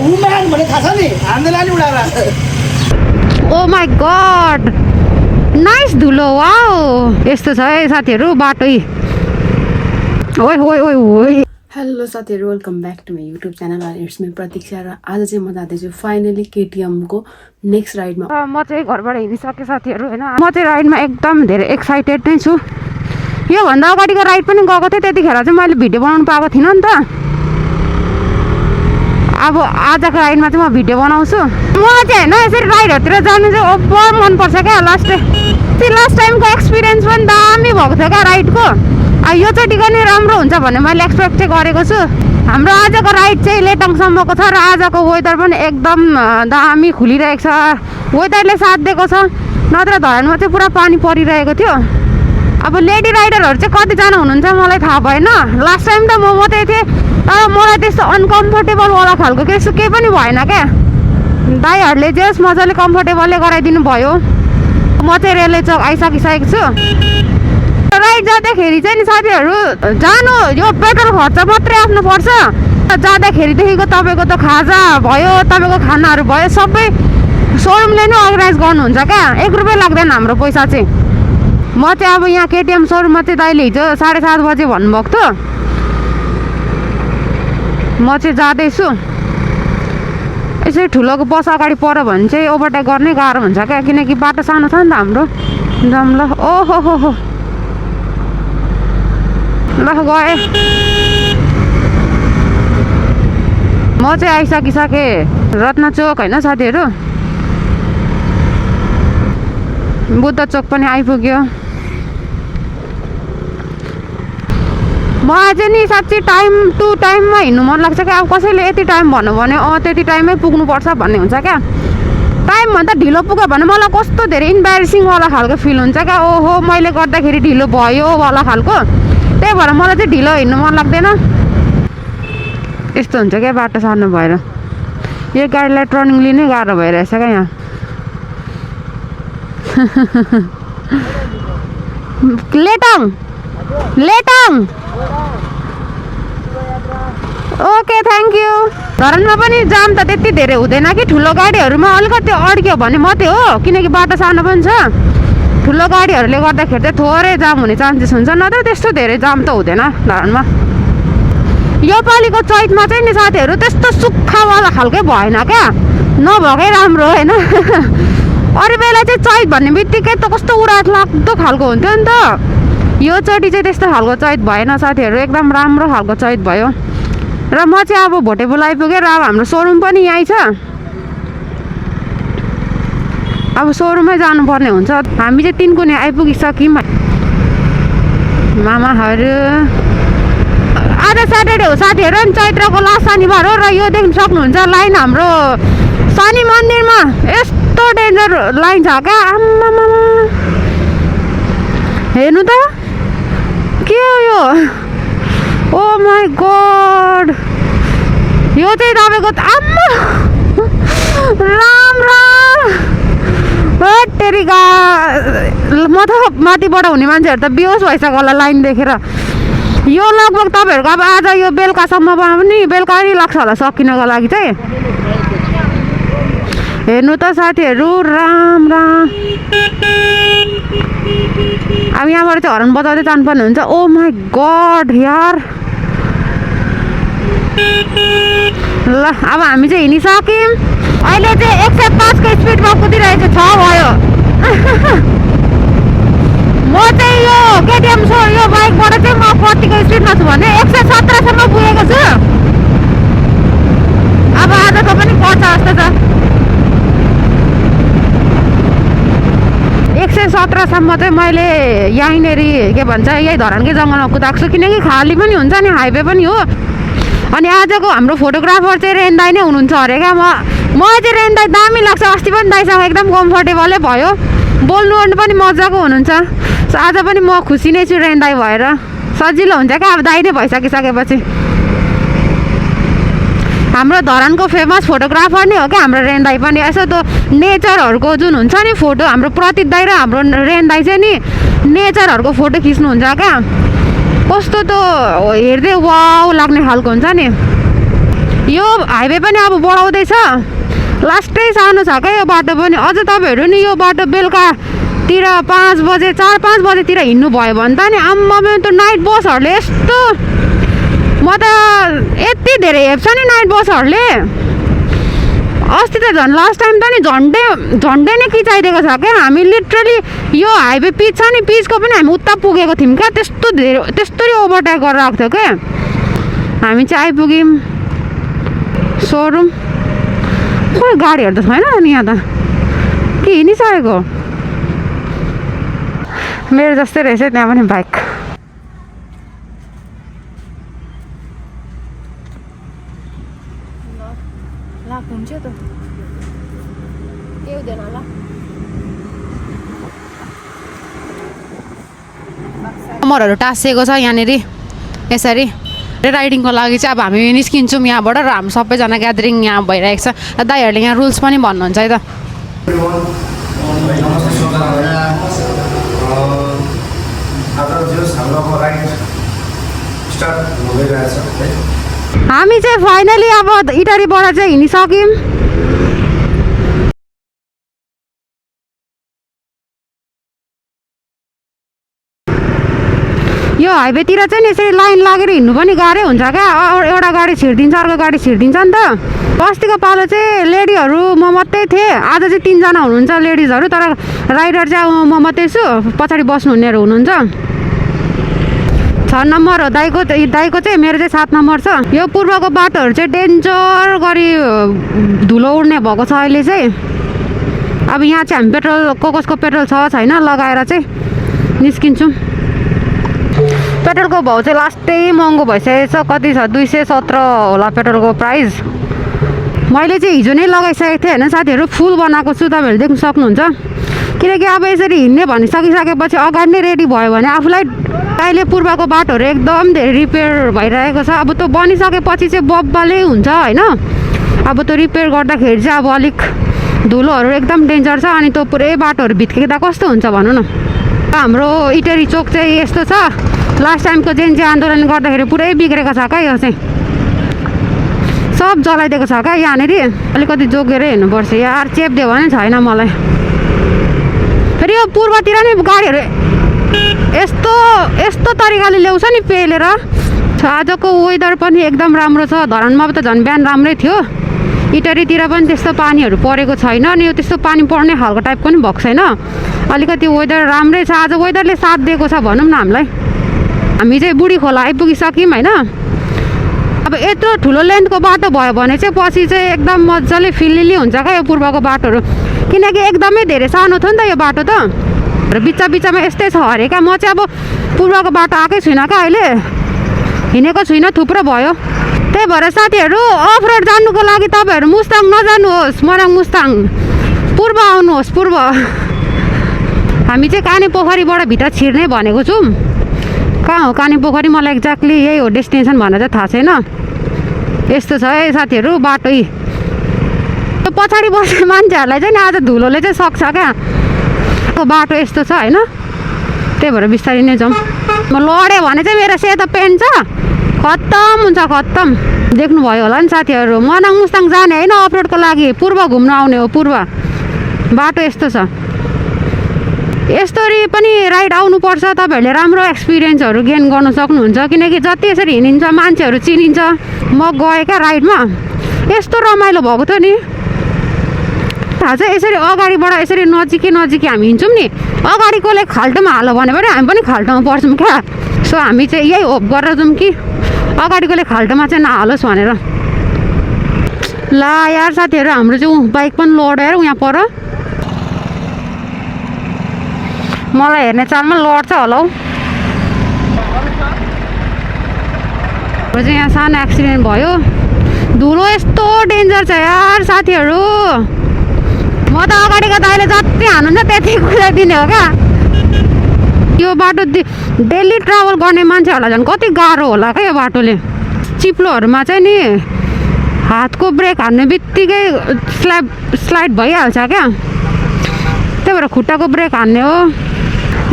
women भन्ने थाहा छ नि हान्दै लाने उडाएर ओ माई गड नाइस धुलो वाओ यस्तो छ है साथीहरू बाटै ओइ ओइ ओइ ओइ हेलो साथीहरू welcome back to my YouTube channel it's me Pratiksha र आज चाहिँ म जाँदैछु फाइनली केटिएमको नेक्स्ट राइडमा म चाहिँ घरबाट हिँडिसकेँ साथीहरू होइन म चाहिँ राइडमा एकदम धेरै एक्साइटेड नै छु योभन्दा अगाडिको राइड पनि गएको थिएँ त्यतिखेर चाहिँ मैले भिडियो बनाउनु पाएको थिइनँ नि त अब आजको राइडमा चाहिँ म भिडियो बनाउँछु मलाई चाहिँ होइन यसरी राइडहरूतिर जानु चाहिँ ओभर मनपर्छ क्या लास्ट टाइमको एक्सपिरियन्स पनि दामी भएको थियो क्या राइडको योचोटिको नै राम्रो हुन्छ भन्ने मैले एक्सपेक्ट चाहिँ गरेको छु हाम्रो आजको राइड चाहिँ लेटङसम्मको छ र आजको वेदर पनि एकदम दामी खुलिरहेको छ वेदरले साथ दिएको छ नत्र धरानमा चाहिँ पुरा पानी परिरहेको थियो अब लेडी राइडरहरू चाहिँ कतिजना हुनुहुन्छ मलाई थाहा भएन लास्ट टाइम त म मात्रै थिएँ तर मलाई त्यस्तो अनकम्फर्टेबलवाला खालको केही पनि भएन क्या दाइहरूले जस मजाले कम्फर्टेबलले गराइदिनु भयो म चाहिँ रेलवे चौक आइसकिसकेको छु राइड जाँदाखेरि चाहिँ नि साथीहरू जानु यो पेट्रोल खर्च मात्रै आफ्नो पर्छ जाँदाखेरिदेखिको तपाईँको त खाजा भयो तपाईँको खानाहरू भयो सबै सोरुमले नै अर्गनाइज गर्नुहुन्छ क्या 1 रुपियाँ लाग्दैन हाम्रो पैसा चाहिँ म चाहिँ अब यहाँ केटिएम सोरुममा चाहिँ दाइले हिजो 7:30 बजे भन्नुभएको थियो म चाहिँ जाँदैछु यसरी ठुलोको बस अगाडि पऱ्यो भने चाहिँ ओभरटेक गर्नै गाह्रो हुन्छ क्या किनकि बाटो सानो छ नि त हाम्रो जाम ल ओहो हो हो ल गएँ म चाहिँ आइसकिसकेँ रत्न चोक होइन साथीहरू बुद्ध चोक पनि आइपुग्यो मलाई चाहिँ नि साँच्चै टाइम टु टाइममा हिँड्नु मन लाग्छ क्या अब कसैले यति टाइम भन्नु भने त्यति टाइममै पुग्नुपर्छ भन्ने हुन्छ क्या टाइमभन्दा ढिलो पुग्यो भने मलाई कस्तो धेरै इम्बेरेसिङवाला खालको फिल हुन्छ क्या ओहो मैले गर्दाखेरि ढिलो भयो वाला खालको त्यही भएर मलाई चाहिँ ढिलो हिँड्नु मन लाग्दैन यस्तो हुन्छ क्या बाटो सार्नु भएर यो गाडीलाई टर्निङ लिनै गाह्रो भइरहेछ क्या यहाँ लेटङ ओके थ्याङ्क यू धरानमा पनि जाम त त्यति धेरै हुँदैन कि ठुलो गाडीहरूमा अलिकति अड्क्यो भने मात्रै हो किनकि बाटो सानो पनि छ ठुलो गाडीहरूले गर्दाखेरि चाहिँ थोरै जाम हुने चान्सेस हुन्छ नत्र त्यस्तो धेरै जाम त हुँदैन धरानमा योपालिको चैतमा चाहिँ नि साथीहरू त्यस्तो सुक्खावाला खालकै भएन क्या नभएकै राम्रो होइन अरू बेला चाहिँ चैत भन्ने बित्तिकै त कस्तो उडाट लाग्दो खालको हुन्थ्यो नि त यो चोटि चाहिँ त्यस्तो खालको चैत भएन साथीहरू एकदम राम्रो खालको चैत भयो र म चाहिँ अब भोटेबुल आइपुगेँ र अब हाम्रो सोरुम पनि यहीँ छ अब सोरुममै जानुपर्ने हुन्छ हामी चाहिँ 3 कुने आइपुगिसक्यौँ मामाहरू आज स्याटरडे हो साथीहरू अनि चैत्रको लास्ट शनिबार हो र यो देख्न सक्नुहुन्छ लाइन हाम्रो शनि मन्दिरमा यस्तो डेन्जर लाइन छ क्या आम्मामा हेर्नु त के हो यो ओ माई गड यो चाहिँ तपाईँको आम्मा राम तेरिका म त माथिबाट हुने मान्छेहरू त बेहोस भइसक्यो होला लाइन देखेर यो लगभग तपाईँहरूको अब आज यो बेलुकासम्ममा पनि बेलुका नै लाग्छ होला सकिनको लागि चाहिँ हेर्नु त साथीहरू राम अब यहाँबाट चाहिँ हर्न बजाउँदै जानुपर्ने हुन्छ ओ माई गड यार ल अब हामी चाहिँ हिँडिसक्यौँ अहिले चाहिँ 105 को स्पिडमा कुदिरहेको छ भयो म चाहिँ यो केटिएम यो बाइकबाट चाहिँ म 40 को स्पिडमा छु भने 117 सम्म पुगेको छु अब आजको पनि पर्छ जस्तो छ 117 सम्म चाहिँ मैले यहीँनेरि के भन्छ यही धरानकै जङ्गलमा कुदाएको छु किनकि खाली पनि हुन्छ नि हाइवे पनि हो अनि आजको हाम्रो फोटोग्राफर चाहिँ रेन दाइ नै हुनुहुन्छ अरे क्या मलाई चाहिँ रेन दाइ दामी लाग्छ अस्ति पनि दाइसँग एकदम कम्फर्टेबलै भयो बोल्नु ओर्नु पनि मजाको हुनुहुन्छ आज पनि म खुसी नै छु रेन दाइ भएर सजिलो हुन्छ क्या अब दाइ नै भइसकिसकेपछि हाम्रो धरानको फेमस फोटोग्राफर नै हो क्या हाम्रो रेन दाइ पनि यसो त नेचरहरूको जुन हुन्छ नि फोटो हाम्रो प्रतीक दाइ र हाम्रो रेन दाइ चाहिँ नि नेचरहरूको फोटो खिच्नुहुन्छ क्या कस्तो त हेर्दै वाउ लाग्ने खालको हुन्छ नि यो हाइवे पनि अब बढाउँदैछ लास्टै सानो छ क्या यो बाटो पनि अझ तपाईँहरू नि यो बाटो बेलुकातिर 5 बजे 4-5 बजेतिर हिँड्नु भयो भने त नि आम्मा त नाइट बसहरूले यस्तो म त यति धेरै हेप्छ नि नाइट बसहरूले अस्ति त झन् लास्ट टाइम त नि झन्डै नै किचाइदिएको छ क्या हामी लिटरली यो हाइवे पिच छ नि पिचको पनि हामी उता पुगेको थियौँ क्या त्यस्तै ओभरटेक गरेर आएको थियो क्या हामी चाहिँ आइपुग्यौँ सोरुम खोइ गाडीहरू त छैन नि यहाँ त के हिँडिसकेको मेरो जस्तै रहेछ त्यहाँ पनि बाइक हुन्छ त के हुँदैन होला कमरहरू टाँसिएको छ यहाँनिर यसरी राइडिङको लागि चाहिँ अब हामी निस्किन्छौँ यहाँबाट र हामी सबैजना ग्यादरिङ यहाँ भइरहेको छ दाइहरूले यहाँ रुल्स पनि भन्नुहुन्छ है त हामी चाहिँ फाइनली अब इटारीबाट चाहिँ हिँडिसक्यौँ यो हाइवेतिर चाहिँ यसरी लाइन लागेर हिँड्नु पनि गाह्रै हुन्छ क्या एउटा गाडी छिर्दिन्छ अर्को गाडी छिर्दिन्छ नि त अस्तिको पालो चाहिँ लेडीहरू म मात्रै थिएँ आज चाहिँ 3 जना हुनुहुन्छ लेडिजहरू तर राइडर चाहिँ म मात्रै छु पछाडि बस्नुहुनेहरू हुनुहुन्छ 6 नम्बर हो दाइको चाहिँ मेरो चाहिँ 7 नम्बर छ यो पूर्वको बाटोहरू चाहिँ डेन्जर गरी धुलो उड्ने भएको छ अहिले चाहिँ अब यहाँ चाहिँ हामी पेट्रोल कसको पेट्रोल छ छैन लगाएर चाहिँ निस्किन्छौँ पेट्रोलको भाउ चाहिँ लास्टै महँगो भइसकेको छ कति छ 217 होला पेट्रोलको प्राइस मैले चाहिँ हिजो नै लगाइसकेको थिएँ होइन साथीहरू फुल बनाएको छु तपाईँहरू देख्न सक्नुहुन्छ किनकि अब यसरी हिँड्ने भनिसकिसकेपछि अगाडि नै रेडी भयो भने आफूलाई अहिले पूर्वको बाटोहरू एकदम धेरै रिपेयर भइरहेको छ अब त्यो बनिसकेपछि चाहिँ बब्बाले हुन्छ होइन अब त्यो रिपेयर गर्दाखेरि चाहिँ अब अलिक धुलोहरू एकदम डेन्जर छ अनि त्यो पुरै बाटोहरू भित्किँदा कस्तो हुन्छ भनौँ न हाम्रो इटरी चोक चाहिँ यस्तो छ लास्ट टाइमको जेएनजी आन्दोलन गर्दाखेरि पुरै बिग्रेको छ क्या यो चाहिँ सब जलाइदिएको छ क्या यहाँनिर अलिकति जोगेरै हिँड्नुपर्छ यार चेप्दियो भने छैन मलाई फेरि यो पूर्वतिर नि गाडीहरू यस्तो तरिकाले ल्याउँछ नि पेलेर आजको वेदर पनि एकदम राम्रो छ धरानमा त झन् बिहान राम्रै थियो इटरीतिर पनि त्यस्तो पानीहरू परेको छैन अनि यो त्यस्तो पानी पर्ने खालको टाइपको पनि भएको छैन अलिकति वेदर राम्रै छ आज वेदरले साथ दिएको छ भनौँ न हामीलाई हामी चाहिँ बुढी खोला आइपुगिसक्यौँ होइन अब यत्रो ठुलो लेन्थको बाटो भयो भने चाहिँ पछि चाहिँ एकदम मजाले फिलिली हुन्छ क्या यो पूर्वको बाटोहरू किनकि एकदमै धेरै सानो थियो नि त यो बाटो त र बिचमा यस्तै छ अरे क्या म चाहिँ अब पूर्वको बाटो आएकै छुइनँ क्या अहिले हिँडेको छुइनँ थुप्रो भयो त्यही भएर साथीहरू अफ रोड जानुको लागि तपाईँहरू मुस्ताङ नजानुहोस् मराङ मुस्ताङ पूर्व आउनुहोस् पूर्व हामी चाहिँ काने पोखरीबाट भित्र छिर्ने भनेको छौँ कहाँ हो काने पोखरी मलाई एक्ज्याक्टली यही हो डेस्टिनेसन भनेर चाहिँ थाहा छैन यस्तो छ है साथीहरू बाटै पछाडि बस्ने मान्छेहरूलाई चाहिँ नि आज धुलोले चाहिँ सक्छ क्या बाटो यस्तो छ होइन त्यही भएर बिस्तारै नै जाउँ म लडेँ भने चाहिँ मेरो सेतो पेन्ट छ खत्तम हुन्छ खत्तम देख्नुभयो होला नि साथीहरू मनाङ मुस्ताङ जाने होइन अपरोडको लागि पूर्व घुम्न आउने हो पूर्व बाटो यस्तो छ यस्तरी पनि राइड आउनुपर्छ तपाईँहरूले राम्रो एक्सपिरियन्सहरू गेन गर्नु सक्नुहुन्छ किनकि जति यसरी हिँडिन्छ मान्छेहरू चिनिन्छ म गएँ क्या राइडमा यस्तो रमाइलो भएको थियो नि थाहा छ यसरी अगाडिबाट यसरी नजिकै हामी हिँड्छौँ नि अगाडिकोले खाल्टोमा हाल्यो भने पनि हामी पनि खाल्टोमा पर्छौँ क्या सो हामी चाहिँ यही होप गरेर जाउँ कि अगाडिकोले खाल्टोमा चाहिँ नहालोस् भनेर ला यार साथीहरू हाम्रो चाहिँ बाइक पनि लडेर यहाँ पर मलाई हेर्ने चालमा लड्छ होला हौ चाहिँ यहाँ सानो एक्सिडेन्ट भयो धुलो यस्तो डेन्जर छ यार साथीहरू म त अगाडिको दाइले जति हान्नुहुन्छ त्यति कुदाइदिने हो क्या यो बाटो डेली ट्राभल गर्ने मान्छेहरूलाई झन् कति गाह्रो होला क्या यो बाटोले चिप्लोहरूमा चाहिँ नि हातको ब्रेक हान्ने बित्तिकै स्लाइड भइहाल्छ क्या त्यही भएर खुट्टाको ब्रेक हान्ने हो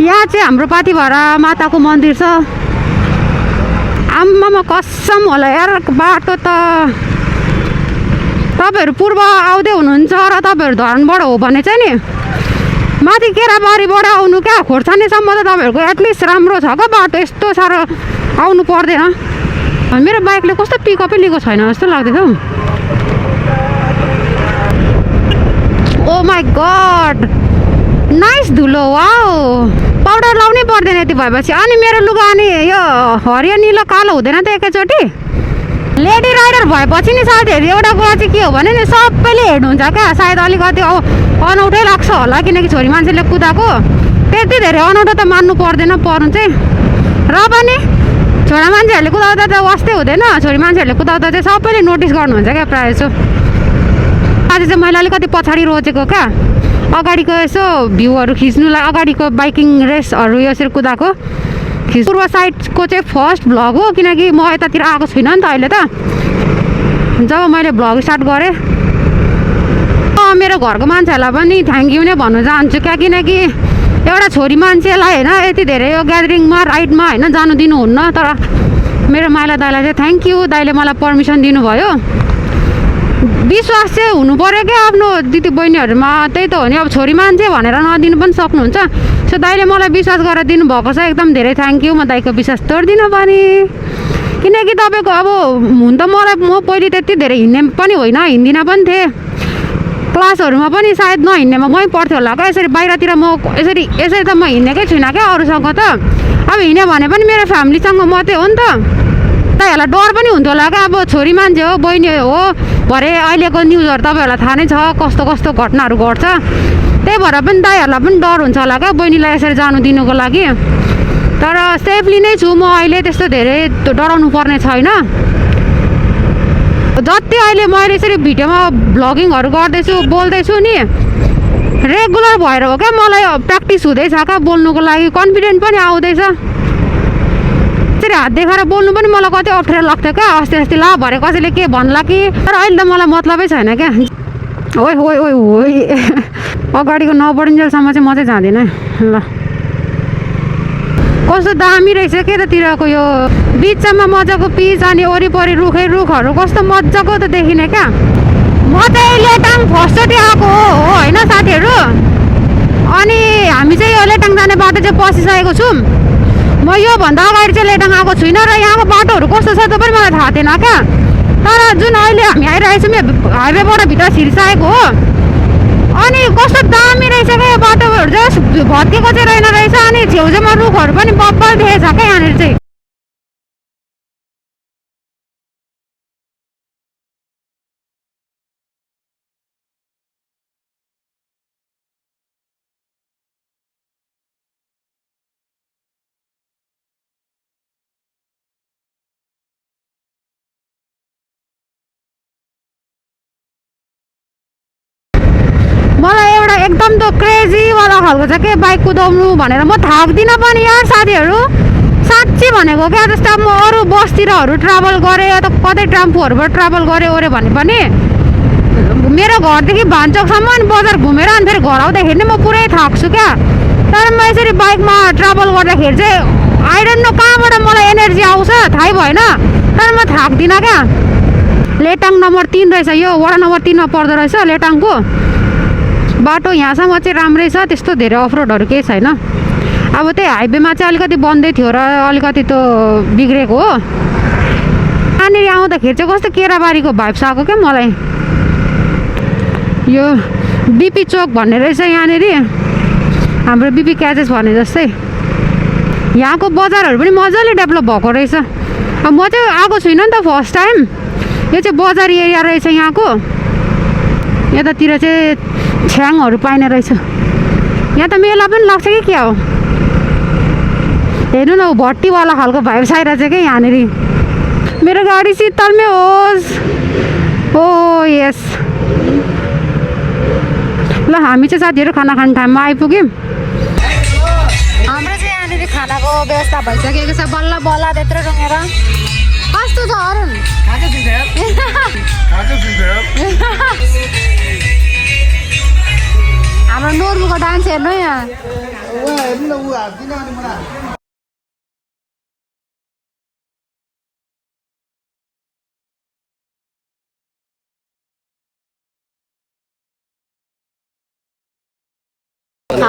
यहाँ चाहिँ हाम्रो पाथिभरा माताको मन्दिर छ आम्मामा कसम होला यार बाटो त तपाईँहरू पूर्व आउँदै हुनुहुन्छ र तपाईँहरू धरानबाट हो भने चाहिँ नि माथि केराबारीबाट आउनु क्या खोर्सानीसम्म त तपाईँहरूको एटलिस्ट राम्रो छ क्या बाटो यस्तो साह्रो आउनु पर्दैन मेरो बाइकले कस्तो पिकअपै लिएको छैन जस्तो लाग्दैछ हौ ओ माई गड नाइस धुलो वाउ पाउडर लाउनै पर्दैन यति भएपछि अनि मेरो लुगा अनि यो हरियो निलो कालो हुँदैन त एकैचोटि लेडी राइडर भएपछि नि साथीहरू एउटा कुरा चाहिँ के हो भने नि सबैले हेर्नुहुन्छ क्या सायद अलिकति अनौठै लाग्छ होला किनकि छोरी मान्छेले कुदाएको त्यति धेरै अनौठो त मान्नु पर्दैन पर्नु चाहिँ र पनि छोरा मान्छेहरूले कुदाउँदा त वास्तै हुँदैन छोरी मान्छेहरूले कुदाउँदा चाहिँ सबैले नोटिस गर्नुहुन्छ क्या प्रायः जसो आज चाहिँ मैले अलिकति पछाडि रोजेको क्या अगाडिको यसो भ्यूहरू खिच्नुलाई अगाडिको बाइकिङ रेसहरू यसरी कुदाएको पूर्व साइडको चाहिँ फर्स्ट भ्लग हो किनकि म यतातिर आएको छुइनँ नि त अहिले त जब मैले भ्लग स्टार्ट गरेँ मेरो घरको मान्छेहरूलाई पनि थ्याङ्क यू नै भन्नु चाहन्छु क्या किनकि एउटा छोरी मान्छेलाई होइन यति धेरै यो ग्यादरिङमा राइडमा होइन जानु दिनुहुन्न तर मेरो माइला दाइलाई चाहिँ थ्याङ्क यू दाइले मलाई पर्मिसन दिनुभयो विश्वास चाहिँ हुनु पऱ्यो क्या आफ्नो दिदी बहिनीहरूमा त्यही त हो नि अब छोरी मान्छे भनेर नदिनु पनि सक्नुहुन्छ सो दाइले मलाई विश्वास गरेर दिनुभएको छ एकदम धेरै थ्याङ्क यू म दाइको विश्वास तोड्दिनँ पनि किनकि तपाईँको अब हुन त म पहिले त्यति धेरै हिँड्ने पनि होइन हिँड्दिनँ पनि थिएँ क्लासहरूमा पनि सायद नहिँड्नेमा मै पर्थ्यो होला क्या यसरी बाहिरतिर म यसरी त म हिँडेकै छुइनँ क्या अरूसँग त अब हिँड्यो भने पनि मेरो फ्यामिलीसँग मात्रै हो नि त दाइहरूलाई डर पनि हुन्थ्यो होला क्या अब छोरी मान्छे हो बहिनी हो भरे अहिलेको न्युजहरू तपाईँहरूलाई थाहा नै छ कस्तो कस्तो घटनाहरू घट्छ त्यही भएर पनि दाइहरूलाई पनि डर हुन्छ होला क्या बहिनीलाई यसरी जानु दिनुको लागि तर सेफली नै छु म अहिले त्यस्तो धेरै डराउनु पर्ने छैन जति अहिले मैले यसरी भिडियोमा भ्लगिङहरू गर्दैछु बोल्दैछु नि रेगुलर भएर हो क्या मलाई प्र्याक्टिस हुँदैछ क्या बोल्नुको लागि कन्फिडेन्ट पनि आउँदैछ यसरी हात देखाएर बोल्नु पनि मलाई कति अप्ठ्यारो लाग्थ्यो क्या अस्ति ला भरे कसैले के भन्ला कि तर अहिले त मलाई मतलबै छैन क्या ओइ ओइ ओइ ओइ अगाडिको नबढिन्जेलसम्म चाहिँ म चाहिँ जाँदिनँ ल कस्तो दामी रहेछ के यतातिरको यो बिचमा मजाको पिच अनि वरिपरि रुखहरू कस्तो मजाको त देखिने क्या म चाहिँ लेटाङ फर्स्टचोटि आएको हो होइन साथीहरू अनि हामी चाहिँ यो लेटाङ जाने बाटो चाहिँ पसिसकेको छौँ म योभन्दा अगाडि चाहिँ लेटाङ आएको छुइनँ र यहाँको बाटोहरू कस्तो छ त पनि मलाई थाहा थिएन क्या तर जुन अहिले हामी आइरहेछौँ यो हाइवेबाट भित्र छिरिसकेको हो अनि कस्तो दामी रहेछ क्या यो बाटोहरू चाहिँ भत्केको चाहिँ रहेन रहेछ अनि छेउछेउमा रुखहरू पनि बब्बर देखेछ क्या यहाँनिर चाहिँ मलाई एउटा एकदम त क्रेजीवाला खालको छ के बाइक कुदाउनु भनेर म थाक्दिनँ पनि यार साथीहरू साँच्ची भनेको क्या जस्तो अब म अरू बसतिरहरू ट्राभल गरेँ या त कतै टेम्पोहरूबाट ट्राभल गरेँ ओऱ्यो भने पनि मेरो घरदेखि भान्चोकसम्म अनि बजार घुमेर अनि फेरि घर आउँदाखेरि नै म पुरै थाक्छु क्या तर म यसरी बाइकमा ट्राभल गर्दाखेरि चाहिँ आई डोन्ट नो कहाँबाट मलाई एनर्जी आउँछ थाहै भएन तर म थाक्दिनँ क्या लेटाङ नम्बर 3 रहेछ यो वडा नम्बर 3 मा पर्दो रहेछ लेटाङको बाटो यहाँसम्म चाहिँ राम्रै छ त्यस्तो धेरै अफरोडहरू केही छैन अब त्यही हाइवेमा चाहिँ अलिकति बन्दै थियो र अलिकति त बिग्रेको हो यहाँनिर आउँदाखेरि चाहिँ कस्तो केराबारीको भाइब्स आएको क्या मलाई यो बिपी चोक भन्ने रहेछ यहाँनिर हाम्रो बिपी क्याचेस भने जस्तै यहाँको बजारहरू पनि मजाले डेभलप भएको रहेछ अब म चाहिँ आएको छुइनँ नि त फर्स्ट टाइम यो चाहिँ बजार एरिया रहेछ यहाँको यतातिर चाहिँ छ्याङहरू पाइने रहेछ यहाँ त मेला पनि लाग्छ कि क्या हो हेर्नु न भट्टीवाला खालको भाइब्स आइरहेछ क्या यहाँनिर मेरो गाडी शीतलमै होस् ओ यस ल हामी चाहिँ साथीहरू खाना खाने टाइममा आइपुग्यौँ हाम्रो चाहिँ यहाँनिर खानाको व्यवस्था भइसकेको छ बल्ल बल्ल त्यत्रो रुँगेर कस्तो छ अरुण हाम्रो नोर्बुको डान्स हेर्नु यहाँ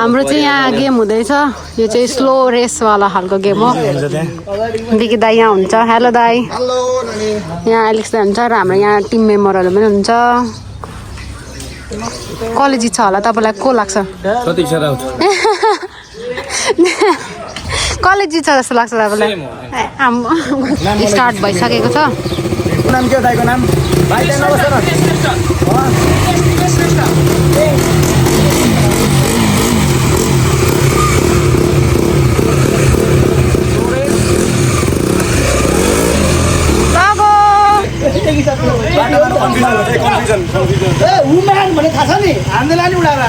हाम्रो चाहिँ यहाँ गेम हुँदैछ यो चाहिँ स्लो रेसवाला खालको गेम हो बिकी दाई यहाँ हुन्छ हेलो दाई यहाँ एलेक्स दाई हुन्छ र हाम्रो यहाँ टिम मेम्बरहरू पनि हुन्छ कसले जित्छ होला तपाईँलाई को लाग्छ कसले जित्छ जस्तो लाग्छ तपाईँलाई स्टार्ट भइसकेको छ नाम के हो दाइको नाम भाइ त्यहाँ नबस्छ उमेन भने थाहा छ नि हान्दैला नि उडाएर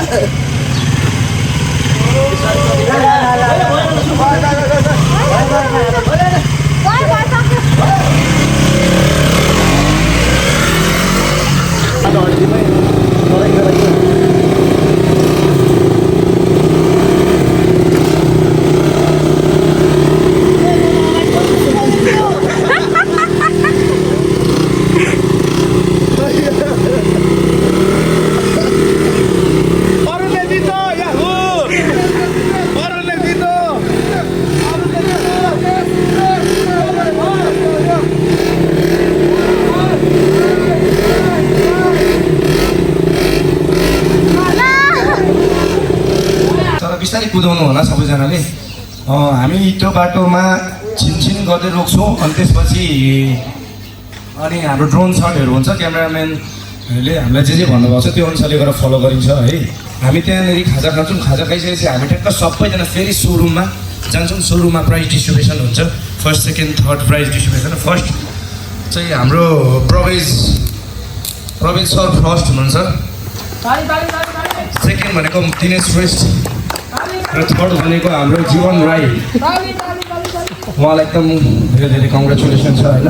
बिस्तारै कुदाउनु होला सबैजनाले हामी त्यो बाटोमा छिनछिन गर्दै रोक्छौँ अनि त्यसपछि अनि हाम्रो ड्रोन सटहरू हुन्छ क्यामेराम्यानहरूले हामीलाई जे भन्नुभएको छ त्यो अनुसारले गरेर फलो गरिन्छ है हामी त्यहाँनिर खाजा खान्छौँ खाजा खाइसकेपछि हामी ठ्याक्क सबैजना फेरि सोरुममा जान्छौँ सोरुममा प्राइज डिस्ट्रिब्युसन हुन्छ first second third prize distribution first चाहिँ हाम्रो प्रवेश सर फर्स्ट हुनुहुन्छ सेकेन्ड भनेको दिनेश श्रेष्ठ र थर्ड भनेको हाम्रो जीवन राई उहाँलाई एकदम धेरै धेरै कङ्ग्रेचुलेसन छ होइन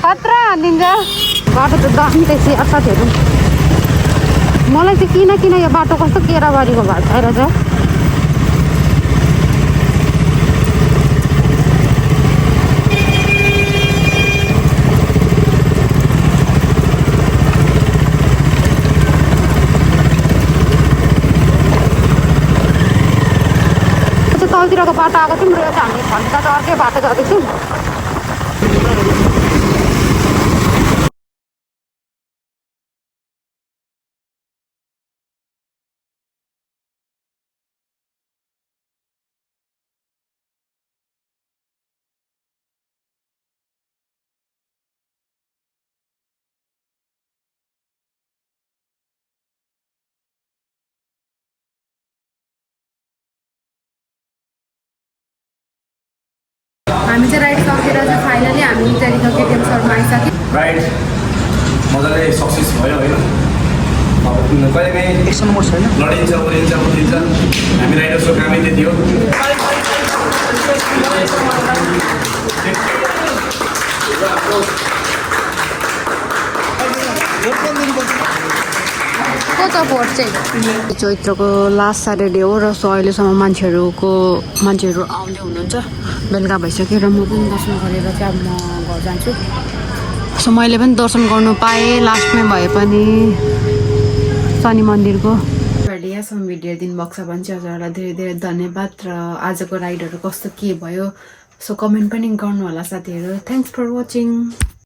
खतरा हालिदिन्छ बाटो त दामी रहेछ असाथीहरू मलाई चाहिँ किन यो बाटो कस्तो केराबारीको भएको आइरहेछ तलतिरको बाटो आएको थियौँ र यो चाहिँ हामी घन्टा त अर्कै बाटो जाँदैछौँ हामी चाहिँ राइड सकेर चाहिँ फाइनली हामी त्यहाँनिर केटिएम सरमा आइसक्यौँ राइड मजाले सक्सेस भयो होइन अब कहिलेकाहीँ एकसम्म मोड छैन लडिन्छ उडिन्छ हामी राइडर्सको कामै त्यति हो पोहोर चाहिँ चैत्रको लास्ट स्याटरडे हो र सो अहिलेसम्म मान्छेहरू आउँदै हुनुहुन्छ बेलुका भइसक्यो र म पनि दर्शन गरेर चाहिँ अब म घर जान्छु सो मैले पनि दर्शन गर्नु पाएँ लास्टमै भए पनि शनि मन्दिरको यहाँसम्म भिडियो दिनुभएको छ भने चाहिँ हजुरहरूलाई धेरै धेरै धन्यवाद र आजको राइडहरू कस्तो के भयो सो कमेन्ट पनि गर्नु होला साथीहरू थ्याङ्क्स फर वाचिङ